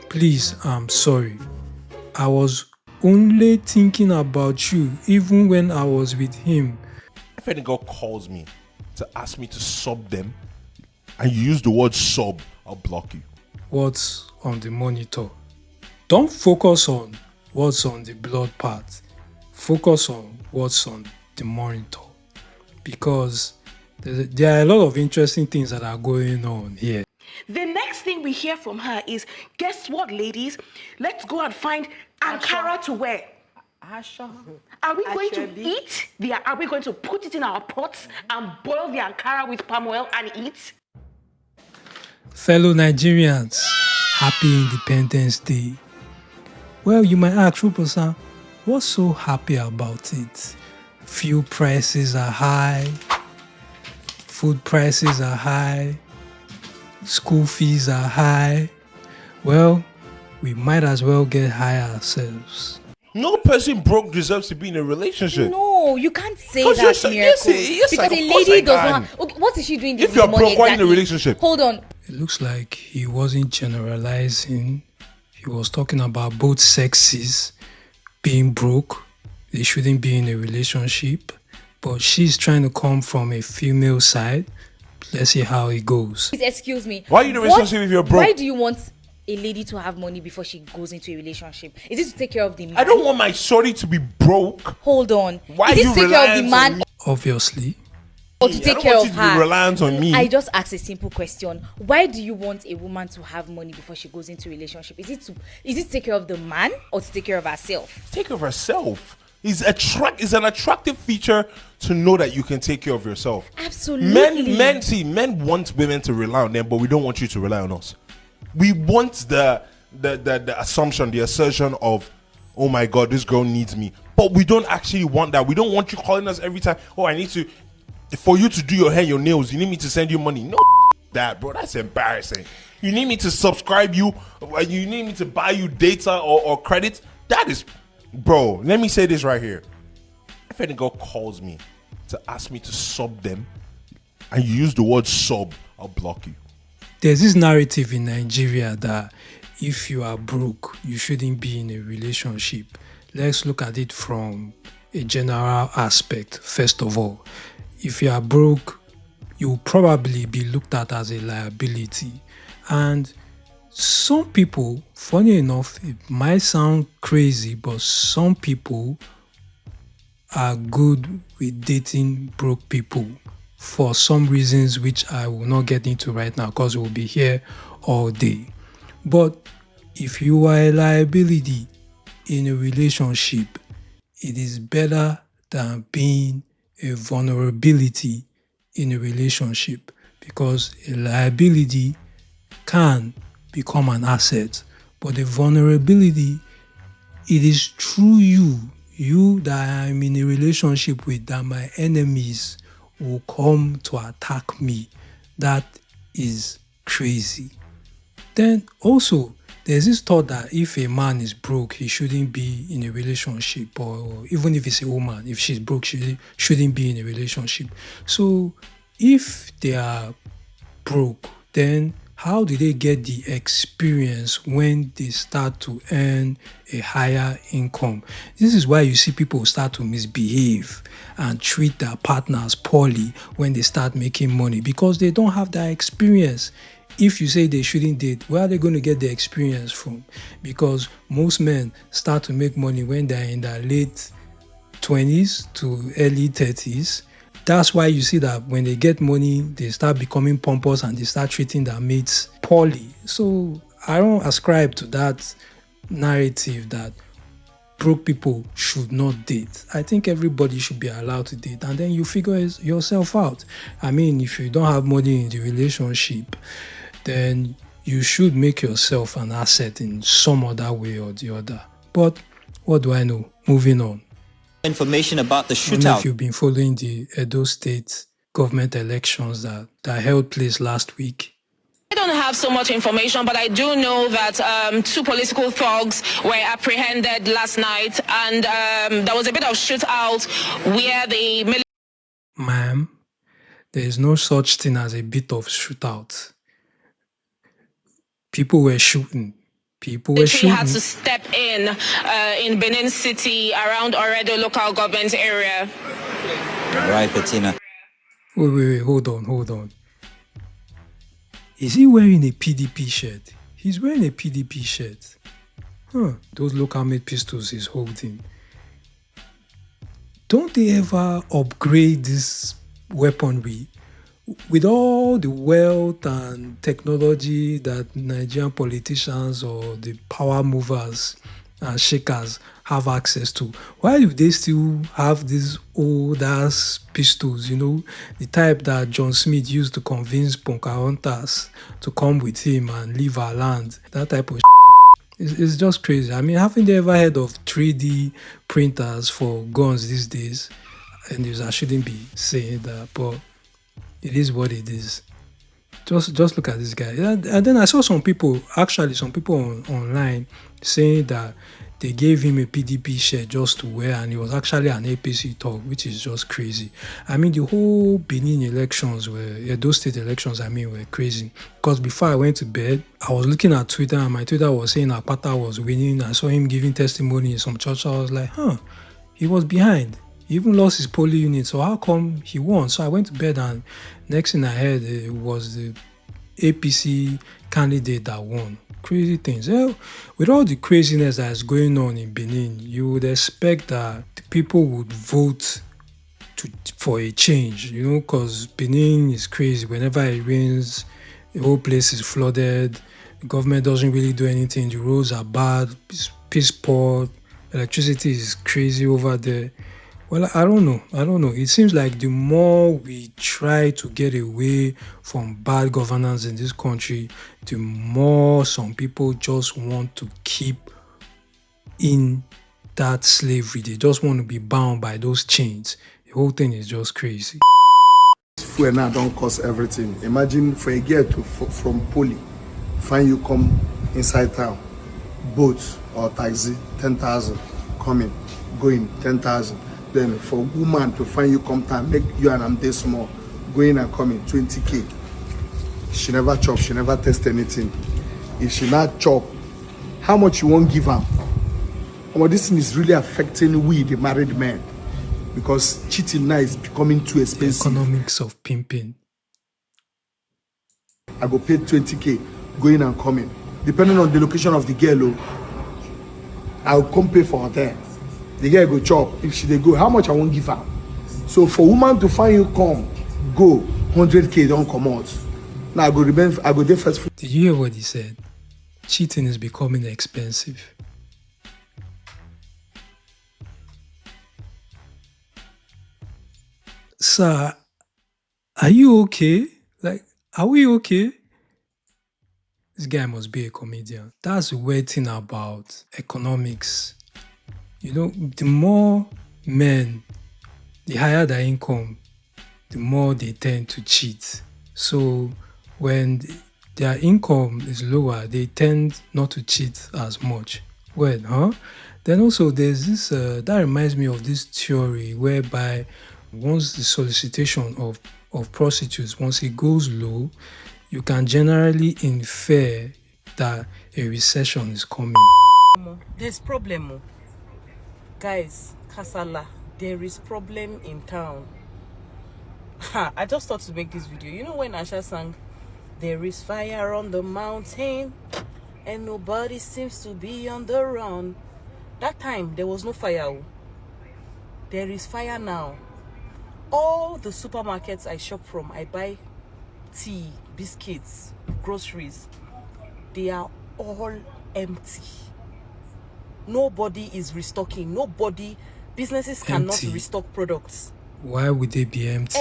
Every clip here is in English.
Please, I'm sorry. I was only thinking about you even when I was with him. If any girl calls me to ask me to sub them and you use the word sub, I'll block you. What's on the monitor? Don't focus on what's on the blood part. Focus on what's on the monitor. Because there are a lot of interesting things that are going on here. The next thing we hear from her is, guess what, ladies? Let's go and find Ankara to wear. Are we going to eat? Are we going to put it in our pots and boil the Ankara with palm oil and eat? Fellow Nigerians, happy Independence Day. Well, you might ask, Ruposa, what's so happy about it? Fuel prices are high, food prices are high, school fees are high. Well, we might as well get high ourselves. No person broke deserves to be in a relationship. No, you can't say that, Yes, Miracle. Because a lady does not. Okay, what is she doing? If you're broke, why in a relationship? Hold on. It looks like he wasn't generalizing. He was talking about both sexes being broke. They shouldn't be in a relationship. But she's trying to come from a female side. Let's see how it goes. Please excuse me. Why are you in a relationship if you're broke? Why do you want a lady to have money before she goes into a relationship? Is it to take care of the man? I don't want my shorty to be broke. Hold on. Why is it are to you take care of the reliant man on me? Obviously. or to take care of I don't want you to her? be reliant on me. I just asked a simple question. Why do you want a woman to have money before she goes into a relationship? Is it to take care of the man or to take care of herself? Take care of herself. It's an attractive feature to know that you can take care of yourself. Absolutely. Men want women to rely on them, but we don't want you to rely on us. We want the assumption, the assertion of, oh my God, this girl needs me. But we don't actually want that. We don't want you calling us every time. Oh, I need to, for you to do your hair, your nails, you need me to send you money. No, that, bro, that's embarrassing. You need me to subscribe you. You need me to buy you data or credit. That is, bro, let me say this right here. If any girl calls me to ask me to sub them and you use the word sub, I'll block you. There's this narrative in Nigeria that if you are broke, you shouldn't be in a relationship. Let's look at it from a general aspect. First of all, if you are broke, you'll probably be looked at as a liability. And some people, funny enough, it might sound crazy, but some people are good with dating broke people for some reasons which I will not get into right now because we'll be here all day. But if you are a liability in a relationship, it is better than being a vulnerability in a relationship, because a liability can become an asset, but the vulnerability, it is through you that I'm in a relationship with, that my enemies will come to attack me. That is crazy. Then also, there's this thought that if a man is broke, he shouldn't be in a relationship, or even if it's a woman, if she's broke, she shouldn't be in a relationship. So if they are broke, then how do they get the experience when they start to earn a higher income? This is why you see people start to misbehave and treat their partners poorly when they start making money, because they don't have that experience. If you say they shouldn't date, where are they going to get the experience from? Because most men start to make money when they're in their late 20s to early 30s. That's why you see that when they get money, they start becoming pompous and they start treating their mates poorly. So I don't ascribe to that narrative that broke people should not date. I think everybody should be allowed to date, and then you figure yourself out. I mean, if you don't have money in the relationship, then you should make yourself an asset in some other way or the other. But what do I know? Moving on. Information about the I don't know shootout. if you've been following the Edo State government elections that held place last week. I don't have so much information, but I do know that two political thugs were apprehended last night, and there was a bit of shootout where the Ma'am, there is no such thing as a bit of shootout. People were shooting. People were Military had shooting. to step in Benin City around Oredo local government area. Right, Bettina. Wait, hold on. Is he wearing a PDP shirt? He's wearing a PDP shirt. Those local made pistols he's holding. Don't they ever upgrade this weaponry? With all the wealth and technology that Nigerian politicians or the power movers and shakers have access to, why do they still have these old ass pistols, the type that John Smith used to convince Pocahontas to come with him and leave our land? That type of it's just crazy. I mean, haven't they ever heard of 3D printers for guns these days? And I shouldn't be saying that, but it is what it is. Just look at this guy. And then I saw some people online saying that they gave him a PDP shirt just to wear, and it was actually an APC talk, which is just crazy. I mean, the whole Benin elections Edo State elections, were crazy. Because before I went to bed, I was looking at Twitter, and my Twitter was saying Akpata was winning. I saw him giving testimony in some church. I was like, he was behind. He even lost his polling unit, so how come he won? So I went to bed, and next thing I heard was the APC candidate that won. Crazy things. With all the craziness that is going on in Benin, you would expect that the people would vote for a change, because Benin is crazy. Whenever it rains, the whole place is flooded. The government doesn't really do anything. The roads are bad, piss poor, electricity is crazy over there. Well, I don't know. It seems like the more we try to get away from bad governance in this country, the more some people just want to keep in that slavery. They just want to be bound by those chains. The whole thing is just crazy. Where now don't cost everything. Imagine for a girl from Poli, find you come inside town, boat or taxi, 10,000, coming, going, 10,000. Then for woman to find you come time, make you and I'm this small, going and coming, 20K. She never chop, she never test anything. If she not chop, how much you won't give her? This thing is really affecting we, the married men, because cheating now is becoming too expensive. The economics of pimping. I go pay 20K, going and coming. Depending on the location of the girl, I'll come pay for hotel. The girl go chop. If she they go, how much I won't give her? So for woman to find you come, go 100K don't come out. Now I go there first. Did you hear what he said? Cheating is becoming expensive. Sir, are you okay? Are we okay? This guy must be a comedian. That's the weird thing about economics. The more men, the higher their income, the more they tend to cheat. So when their income is lower, they tend not to cheat as much. Then also there's this, that reminds me of this theory whereby once the solicitation of prostitutes, once it goes low, you can generally infer that a recession is coming. There's problem. Guys, Kasala, there is problem in town. I just thought to make this video. When Asha sang, there is fire on the mountain and nobody seems to be on the run. That time, there was no fire. There is fire now. All the supermarkets I shop from, I buy tea, biscuits, groceries. They are all empty. Nobody is restocking. Businesses cannot restock products. Why would they be empty?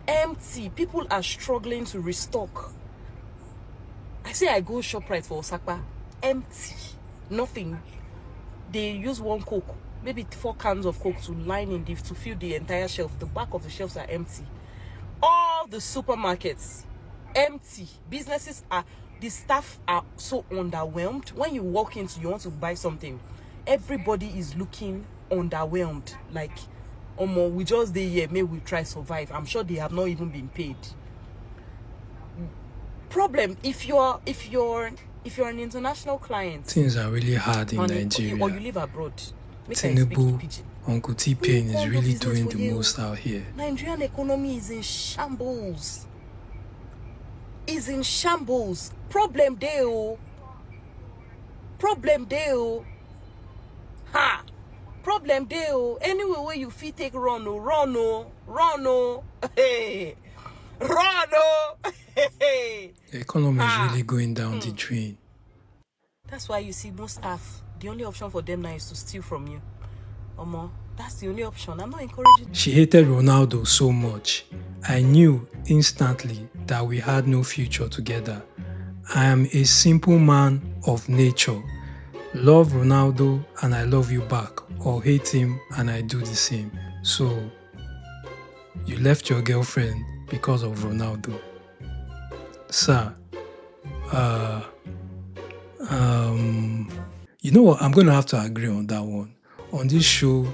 Empty. People are struggling to restock. I say I go ShopRite for Osaka. Empty. Nothing. They use one Coke, maybe 4 cans of Coke to fill the entire shelf. The back of the shelves are empty. All the supermarkets, empty. The staff are so underwhelmed. When you walk into, you want to buy something, everybody is looking underwhelmed. Like, we just there here, maybe we try survive. I'm sure they have not even been paid. Problem, if you're If you're an international client, Things are really hard in honey, Nigeria. or you live abroad, make I speak in Tinubu, pidgin. Uncle T-Pain is Who really business doing for the you? most out here. Nigerian economy is in shambles. Is in shambles. Problem there, oh. Problem there, oh. Ha! Problem there, oh. Anywhere where you fit take run, oh, run, oh, run, oh. Hey, run, oh. Hey. The economy is really going down the drain. That's why you see most staff, the only option for them now is to steal from you. Omo, that's the only option. I'm not encouraging. She hated Ronaldo so much. I knew instantly that we had no future together. I am a simple man of nature. Love Ronaldo and I love you back, or hate him and I do the same. So, you left your girlfriend because of Ronaldo. Sir, you know what? I'm going to have to agree on that one. On this show,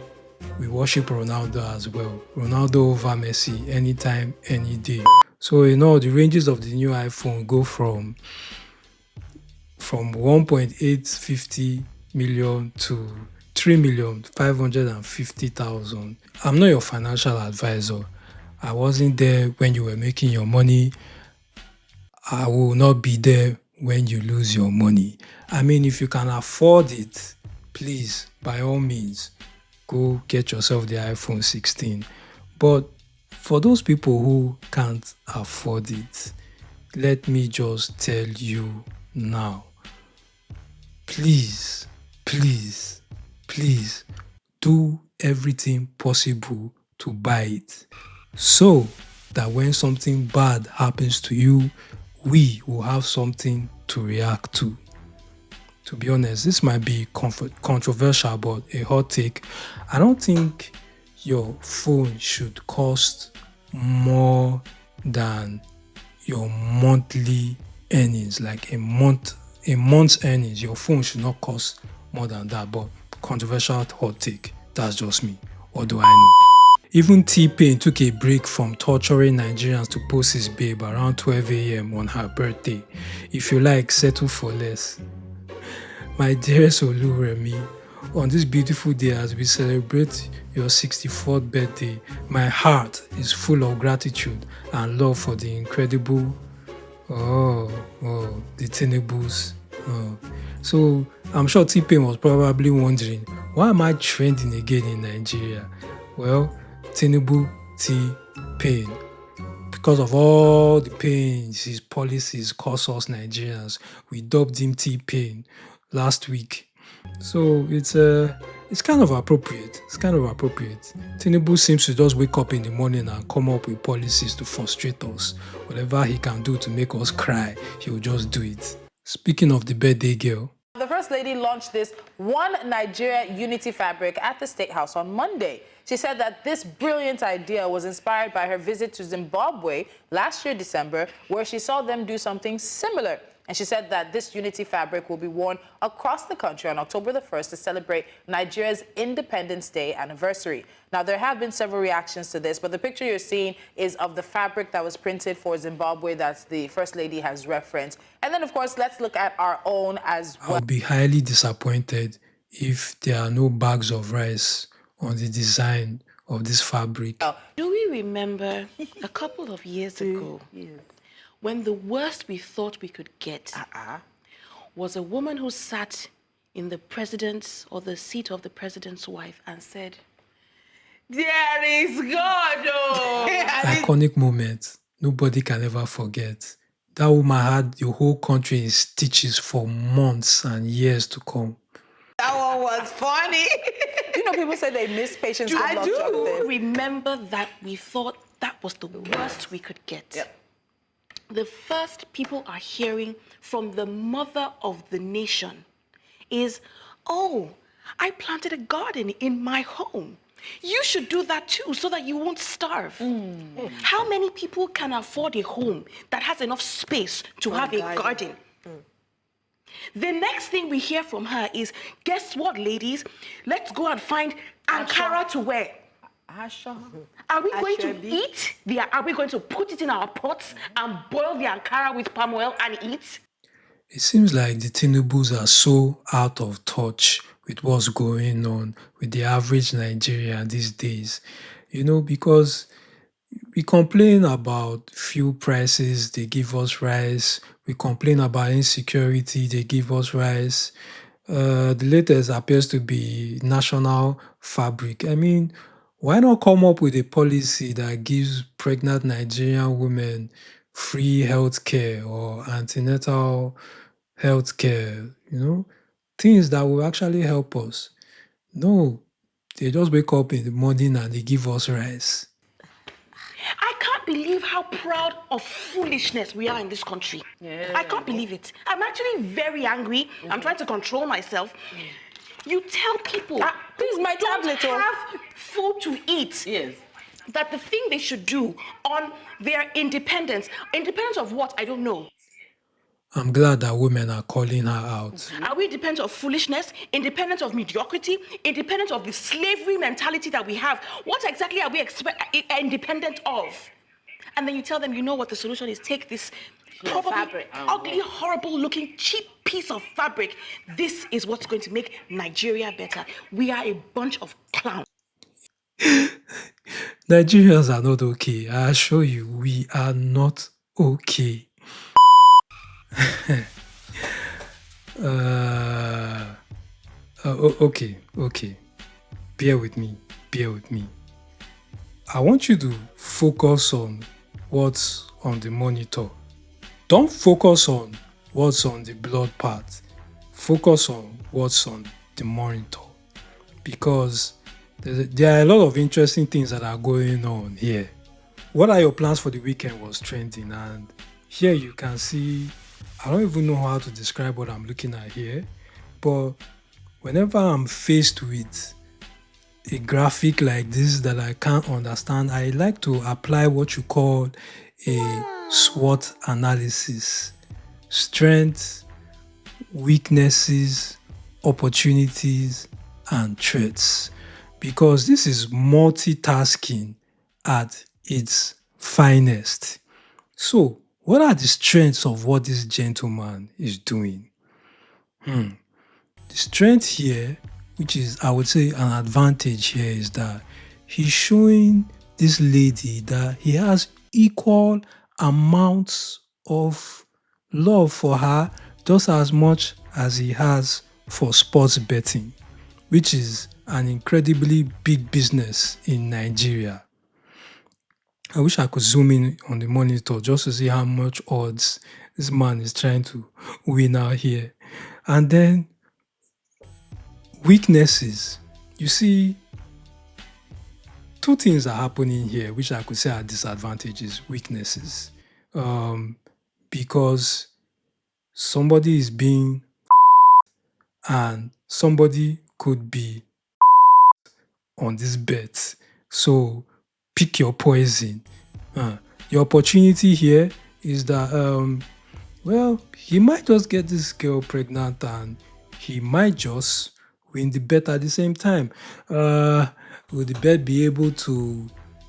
we worship Ronaldo as well. Ronaldo over Messi anytime, any day. So, the ranges of the new iPhone go from 1.850 million to 3,550,000. I'm not your financial advisor. I wasn't there when you were making your money. I will not be there when you lose your money. I mean, if you can afford it, please, by all means, go get yourself the iPhone 16. But for those people who can't afford it, let me just tell you now, please, please, please do everything possible to buy it so that when something bad happens to you, we will have something to react to. To be honest, this might be controversial, but a hot take. I don't think your phone should cost more than your monthly earnings, like a month's earnings. Your phone should not cost more than that, but controversial hot take. That's just me. What do I know? Even T-Pain took a break from torturing Nigerians to post his babe around 12 a.m. on her birthday. If you like, settle for less. My dearest Oluremi, on this beautiful day as we celebrate your 64th birthday, my heart is full of gratitude and love for the incredible, the Tinubus. So I'm sure T-Pain was probably wondering, why am I trending again in Nigeria? Well, Tinubu T-Pain. Because of all the pains his policies cause us Nigerians, we dubbed him T-Pain last week. So it's kind of appropriate. Tinubu seems to just wake up in the morning and come up with policies to frustrate us. Whatever he can do to make us cry, he will just do it. Speaking of the birthday girl, the First Lady launched this One Nigeria Unity fabric at the State House on Monday. She said that this brilliant idea was inspired by her visit to Zimbabwe last year, December, where she saw them do something similar. And she said that this unity fabric will be worn across the country on October the 1st to celebrate Nigeria's Independence Day anniversary. Now, there have been several reactions to this, but the picture you're seeing is of the fabric that was printed for Zimbabwe that the First Lady has referenced. And then, of course, let's look at our own as well. I'll be highly disappointed if there are no bags of rice on the design of this fabric. Do we remember a couple of years ago when the worst we thought we could get was a woman who sat in the president's or the seat of the president's wife and said, "There is God, oh!" Iconic moment nobody can ever forget. That woman had the whole country in stitches for months and years to come. That one was funny. You know, people say they miss Patience. I do remember that we thought that was the worst we could get. Yep. The first people are hearing from the mother of the nation is, "Oh, I planted a garden in my home. You should do that too so that you won't starve." How many people can afford a home that has enough space to have a garden? The next thing we hear from her is, "Guess what, ladies? Let's go and find Ankara to wear." Are we going to eat? Are we going to put it in our pots and boil the Ankara with palm oil and eat? It seems like the Tinubus are so out of touch with what's going on with the average Nigerian these days. Because we complain about fuel prices, they give us rice. We complain about insecurity, they give us rice. The latest appears to be national fabric. I mean, why not come up with a policy that gives pregnant Nigerian women free healthcare or antenatal healthcare? Things that will actually help us. No, they just wake up in the morning and they give us rice. I can't believe how proud of foolishness we are in this country. Yeah. I can't believe it. I'm actually very angry. I'm trying to control myself. You tell people please, my don't tablet. have food to eat. Yes. That the thing they should do on their independence of what? I don't know. I'm glad that women are calling her out. Are we independent of foolishness, independent of mediocrity, independent of the slavery mentality that we have? What exactly are we independent of? And then you tell them, you know what the solution is? Take this probably fabric. ugly, horrible looking, cheap piece of fabric. This is what's going to make Nigeria better. We are a bunch of clowns. Nigerians are not okay. I assure you, we are not okay. Okay. Bear with me. I want you to focus on what's on the monitor. Don't focus on what's on the blood part. Focus on what's on the monitor. Because there are a lot of interesting things that are going on here. What are your plans for the weekend was trending, and here you can see, I don't even know how to describe what I'm looking at here, but whenever I'm faced with a graphic like this that I can't understand, I like to apply what you call a SWOT analysis. Strengths, weaknesses, opportunities, and threats. Because this is multitasking at its finest. So, what are the strengths of what this gentleman is doing? The strength here, which is, I would say, an advantage here, is that he's showing this lady that he has equal amounts of love for her, just as much as he has for sports betting, which is an incredibly big business in Nigeria. I wish I could zoom in on the monitor just to see how much odds this man is trying to win out here. And then weaknesses. You see, two things are happening here, which I could say are disadvantages, weaknesses. Because somebody is being and somebody could be on this bet. So pick your poison. The opportunity here is that, he might just get this girl pregnant and he might just win the bet at the same time. Will the bet be able to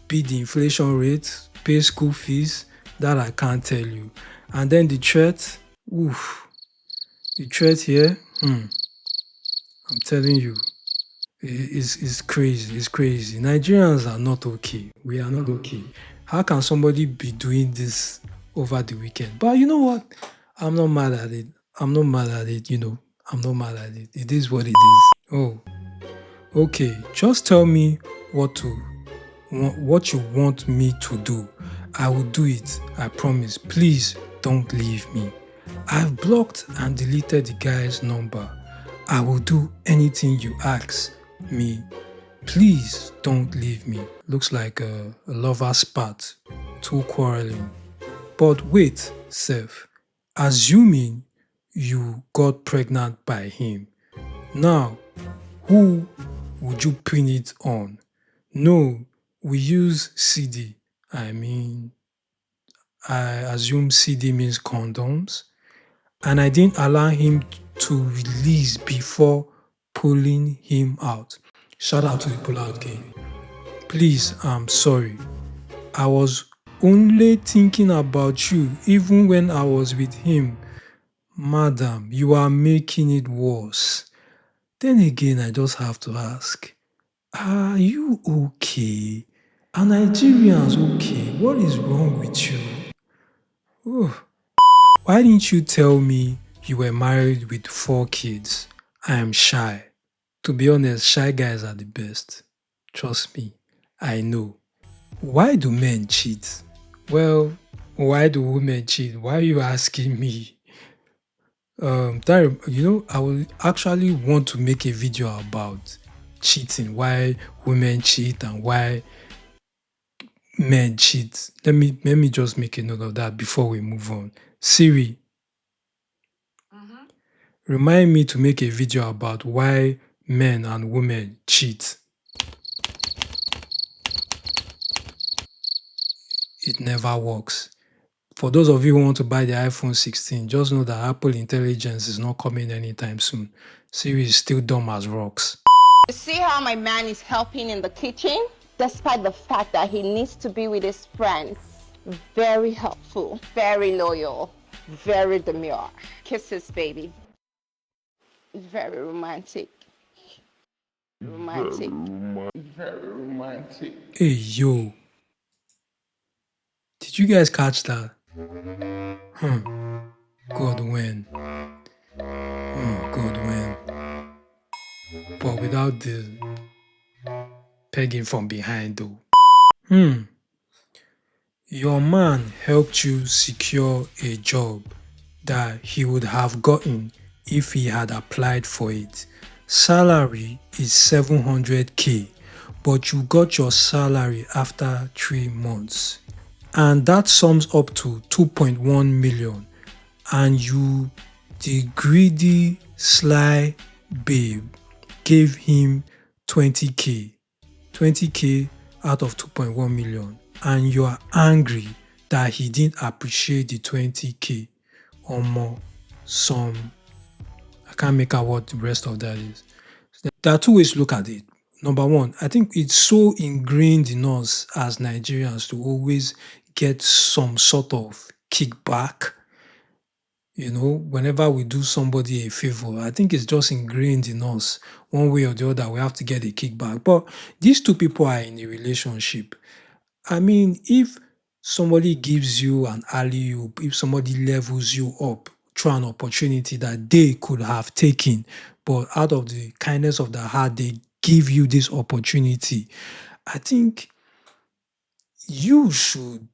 beat the inflation rate, pay school fees? That I can't tell you. And then the threat, the threat here, I'm telling you, it's crazy. It's crazy. Nigerians are not okay. We are not okay. How can somebody be doing this over the weekend? But you know what? I'm not mad at it. I'm not mad at it. It is what it is. Oh, okay. Just tell me what you want me to do. I will do it. I promise. Please don't leave me. I've blocked and deleted the guy's number. I will do anything you ask me. Please don't leave me. Looks like a lover spat. Two quarreling. But wait, Seth. Assuming you got pregnant by him. Now, who would you pin it on? No, we use CD. I assume CD means condoms. And I didn't allow him to release before pulling him out. Shout out to the pull-out game. Please, I'm sorry. I was only thinking about you even when I was with him. Madam, you are making it worse. Then again, I just have to ask, are you okay? Are Nigerians okay? What is wrong with you? Oh, why didn't you tell me you were married with 4 kids? I am shy. To be honest, shy guys are the best. Trust me, I know. Why do men cheat? Well, why do women cheat? Why are you asking me? I will actually want to make a video about cheating, why women cheat and why men cheat. Let me just make a note of that before we move on. Siri, remind me to make a video about why men and women cheat. It never works. For those of you who want to buy the iPhone 16, just know that Apple Intelligence is not coming anytime soon. Siri is still dumb as rocks. You see how my man is helping in the kitchen? Despite the fact that he needs to be with his friends. Very helpful, very loyal, very demure. Kisses, baby. Very romantic. Romantic. Very romantic. Hey, yo. Did you guys catch that? God, when? Oh, God, when? But without the pegging from behind, though. Your man helped you secure a job that he would have gotten if he had applied for it. Salary is 700k, but you got your salary after 3 months. And that sums up to 2.1 million. And you, the greedy, sly babe, gave him 20k. 20k out of 2.1 million. And you are angry that he didn't appreciate the 20k or more. I can't make out what the rest of that is. There are two ways to look at it. Number one, I think it's so ingrained in us as Nigerians to always get some sort of kickback. Whenever we do somebody a favor, I think it's just ingrained in us. One way or the other, we have to get a kickback. But these two people are in a relationship. I mean, if somebody gives you an alley-oop, if somebody levels you up through an opportunity that they could have taken, but out of the kindness of their heart, they give you this opportunity, I think you should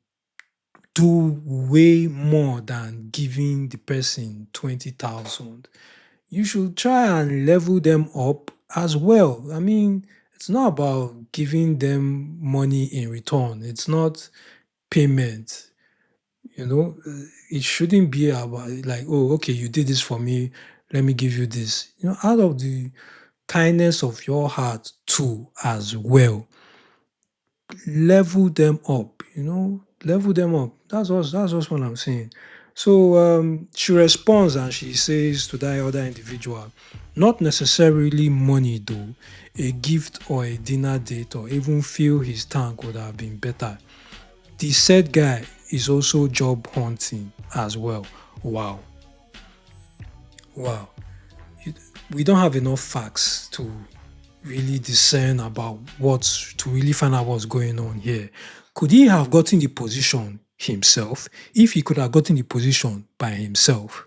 do way more than giving the person 20,000. You should try and level them up as well. I mean, it's not about giving them money in return. It's not payment. It shouldn't be about like, oh, okay, you did this for me, let me give you this. Out of the kindness of your heart too, as well. Level them up, level them up. That's just what I'm saying. So she responds and she says to that other individual, not necessarily money though, a gift or a dinner date or even fill his tank would have been better. The said guy is also job hunting as well. Wow. We don't have enough facts to really discern about to really find out what's going on here. Could he have gotten the position himself? If he could have gotten the position by himself,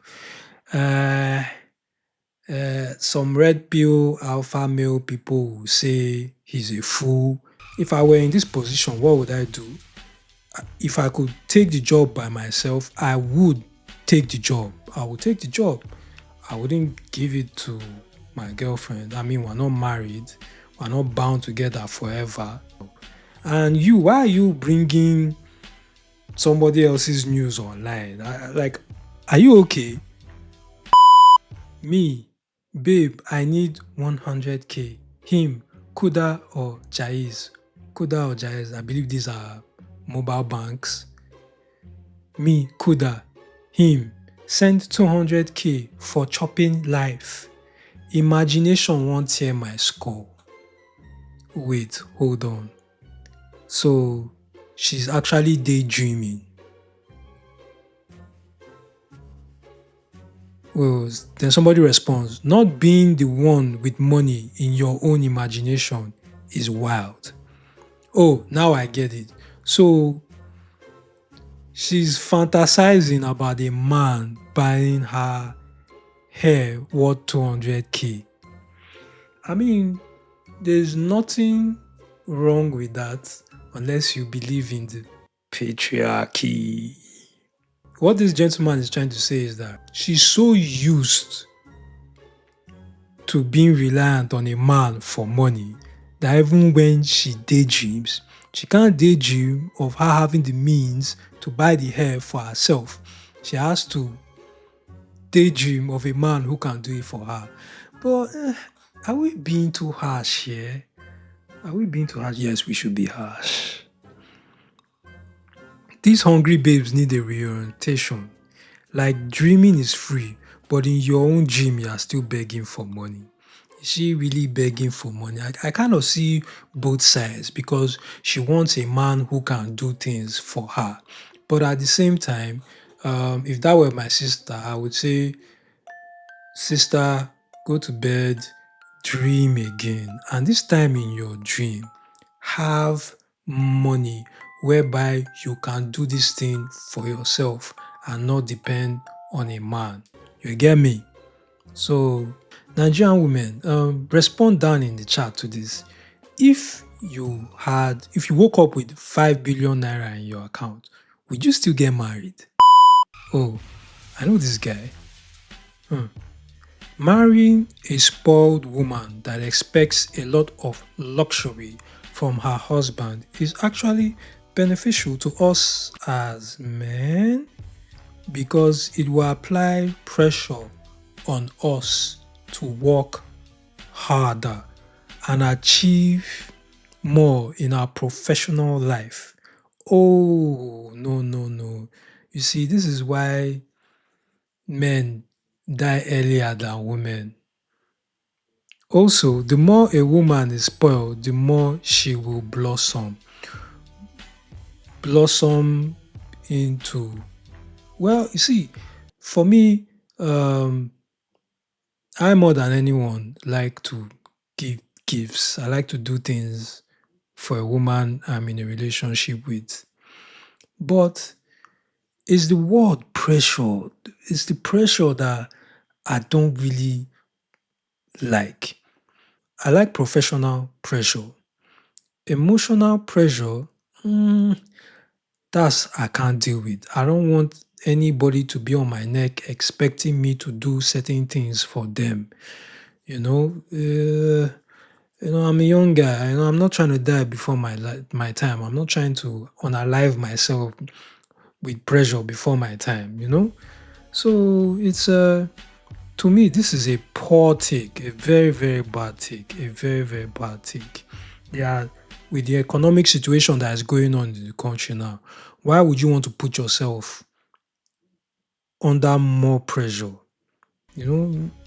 some red pill alpha male people will say he's a fool. If I were in this position, what would I do? If I could take the job by myself, I would take the job. I would take the job. I wouldn't give it to my girlfriend. I mean, we're not married. We're not bound together forever. And why are you bringing somebody else's news online? Are you okay? Me, babe, I need 100k. Him, Kuda or Jaiz. Kuda or Jaiz, I believe these are mobile banks. Me, Kuda. Him, send 200k for chopping life. Imagination won't hear my score. Wait, hold on. So she's actually daydreaming. Well, then somebody responds, not being the one with money in your own imagination is wild. Oh, now I get it. So she's fantasizing about a man buying her hair worth 200k. I mean, there's nothing wrong with that unless you believe in the patriarchy. What this gentleman is trying to say is that she's so used to being reliant on a man for money that even when she daydreams, she can't daydream of her having the means to buy the hair for herself. She has to daydream of a man who can do it for her. But are we being too harsh here? Are we being too harsh? Yes, we should be harsh. These hungry babes need a reorientation. Like dreaming is free, but in your own dream, you are still begging for money. Is she really begging for money? I kind of see both sides because she wants a man who can do things for her. But at the same time, if that were my sister, I would say, sister, go to bed, dream again. And this time in your dream, have money whereby you can do this thing for yourself and not depend on a man. You get me? So, Nigerian women, respond down in the chat to this. If you woke up with 5 billion naira in your account, would you still get married? Oh, I know this guy. Marrying a spoiled woman that expects a lot of luxury from her husband is actually beneficial to us as men because it will apply pressure on us to work harder and achieve more in our professional life. Oh, no, no, no. You see, this is why men die earlier than women. Also, the more a woman is spoiled, the more she will blossom. Blossom into, well, you see, for me, I more than anyone like to give gifts. I like to do things for a woman I'm in a relationship with. But it's the word pressure. It's the pressure that I don't really like. I like professional pressure. Emotional pressure, that's I can't deal with. I don't want anybody to be on my neck expecting me to do certain things for them. I'm a young guy. I'm not trying to die before my time. I'm not trying to unalive myself with pressure before my time. So it's to me, this is a poor take, a very, very bad take, a very, very bad take. Yeah, with the economic situation that is going on in the country now, why would you want to put yourself under more pressure?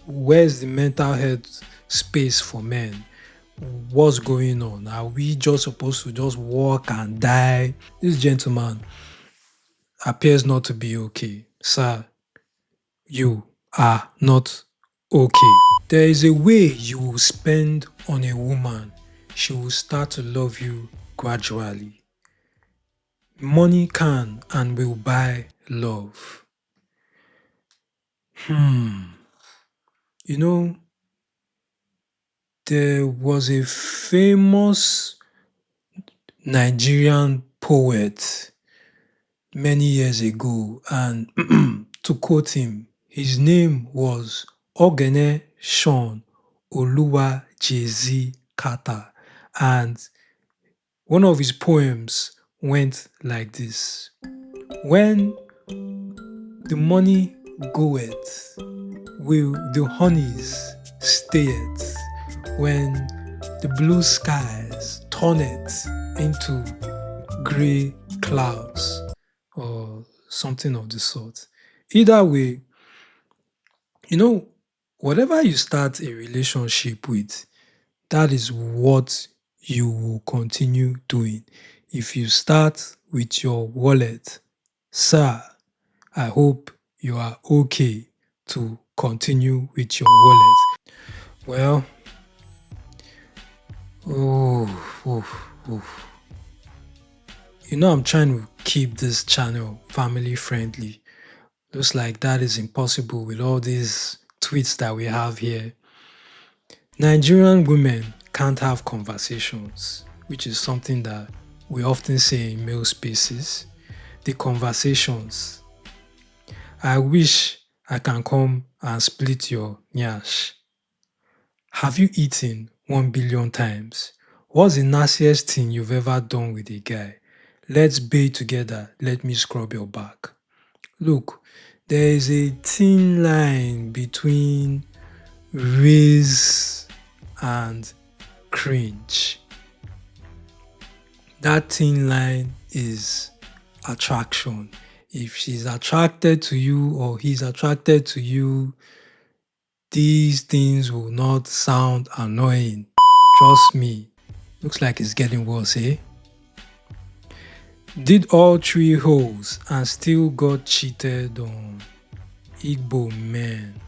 Where's the mental health space for men? What's going on? Are we just supposed to just walk and die? This gentleman appears not to be okay. Sir, you are not okay. There is a way you will spend on a woman. She will start to love you gradually. Money can and will buy love. There was a famous Nigerian poet many years ago, and to quote him, his name was Ogene Sean Oluwa Jay-Z Carter, and one of his poems went like this: when the money goeth, will the honeys stayeth? When the blue skies turneth into grey clouds, or something of the sort. Either way, whatever you start a relationship with, that is what you will continue doing. If you start with your wallet, sir, I hope you are okay to continue with your wallet. Well, I'm trying to keep this channel family friendly. Looks like that is impossible with all these tweets that we have here. Nigerian women can't have conversations, which is something that we often say in male spaces. The conversations. I wish I can come and split your nyash. Have you eaten 1 billion times? What's the nastiest thing you've ever done with a guy? Let's bathe together. Let me scrub your back. Look, there is a thin line between raise and cringe. That thin line is attraction. If she's attracted to you or he's attracted to you, these things will not sound annoying. Trust me. Looks like it's getting worse, eh? Did all 3 holes and still got cheated on. Igbo men.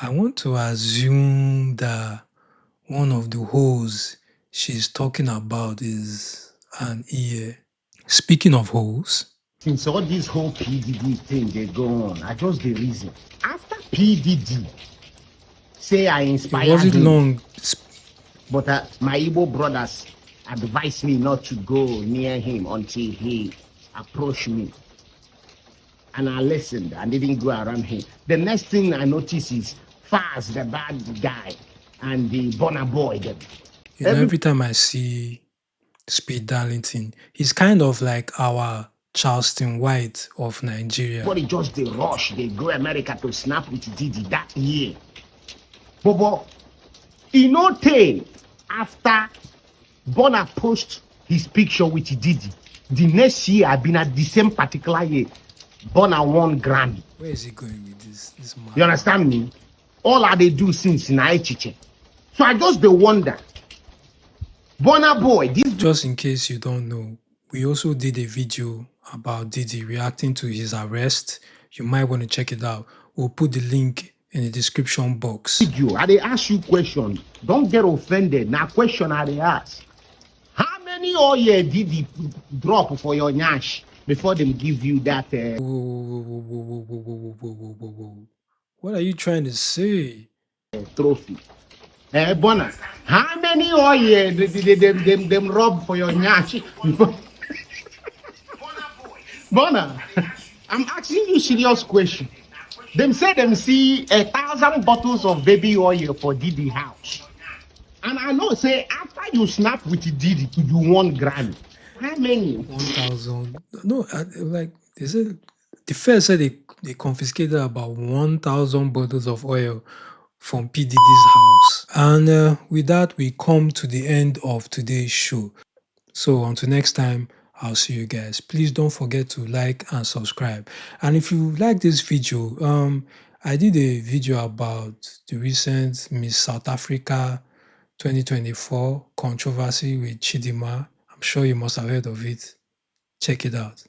I want to assume that one of the holes she's talking about is an ear. Speaking of holes, since all this whole PDD thing they go on, I just the reason. After PDD, say I it inspired wasn't him, long. but my Igbo brothers advised me not to go near him until he approached me. And I listened. I didn't go around him. The next thing I noticed is Faz, the bad guy, and the Burna Boy. Every time I see Speed Darlington, he's kind of like our Charleston White of Nigeria. Everybody just they rush, they go America to snap with Diddy that year. But in no time after Burna post his picture with Diddy, the next year I've been at the same particular year, Burna won Grammy. Where is he going with this man? You understand me? All I they do since in Aichiche. So I just the wonder. Burna Boy, this Just in case you don't know, we also did a video about Diddy reacting to his arrest. You might want to check it out. We'll put the link in the description box. video, I they ask you questions. Don't get offended. Now question I they ask. How many oil did he drop for your nyash before they give you that Whoa. What are you trying to say? trophy? Burna, how many oil them rob for your nyash before? Burna, I'm asking you serious question. Them say them see 1,000 bottles of baby oil for Diddy house. And I know say after you snap with Diddy, you won Grammy. How many? 1,000. No, like they said, the Fed said they confiscated about 1,000 bottles of oil from P. Diddy's house. And with that, we come to the end of today's show. So until next time, I'll see you guys. Please don't forget to like and subscribe. And if you like this video, I did a video about the recent Miss South Africa 2024 controversy with Chidima. I'm sure you must have heard of it. Check it out.